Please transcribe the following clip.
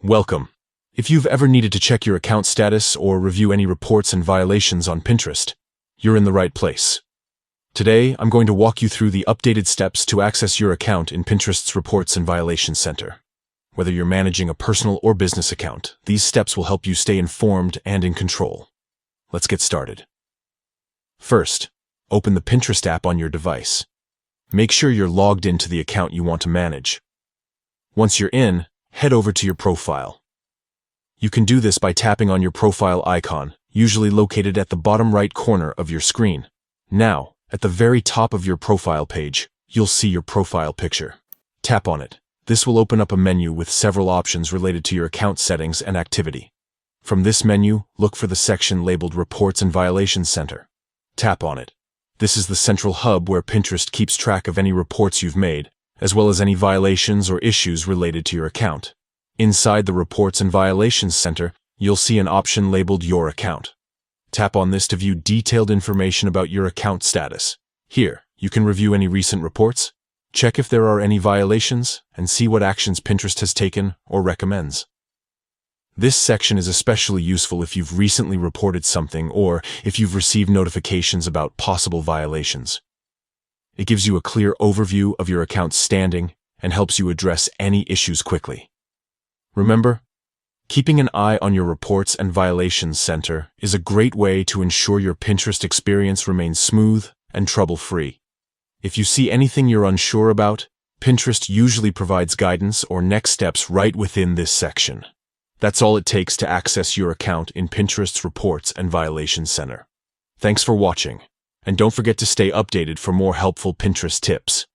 Welcome. If you've ever needed to check your account status or review any reports and violations on Pinterest, you're in the right place. Today, I'm going to walk you through the updated steps to access your account in Pinterest's Reports and Violations Center. Whether you're managing a personal or business account, these steps will help you stay informed and in control. Let's get started. First, open the Pinterest app on your device. Make sure you're logged into the account you want to manage. Once you're in, head over to your profile. You can do this by tapping on your profile icon, usually located at the bottom right corner of your screen. Now, at the very top of your profile page, you'll see your profile picture. Tap on it. This will open up a menu with several options related to your account settings and activity. From this menu, look for the section labeled Reports and Violations Center. Tap on it. This is the central hub where Pinterest keeps track of any reports you've made, as well as any violations or issues related to your account. Inside the Reports and Violations Center, you'll see an option labeled Your Account. Tap on this to view detailed information about your account status. Here, you can review any recent reports, check if there are any violations, and see what actions Pinterest has taken or recommends. This section is especially useful if you've recently reported something or if you've received notifications about possible violations. It gives you a clear overview of your account's standing and helps you address any issues quickly. Remember, keeping an eye on your Reports and Violations Center is a great way to ensure your Pinterest experience remains smooth and trouble-free. If you see anything you're unsure about, Pinterest usually provides guidance or next steps right within this section. That's all it takes to access your account in Pinterest's Reports and Violations Center. Thanks for watching, and don't forget to stay updated for more helpful Pinterest tips.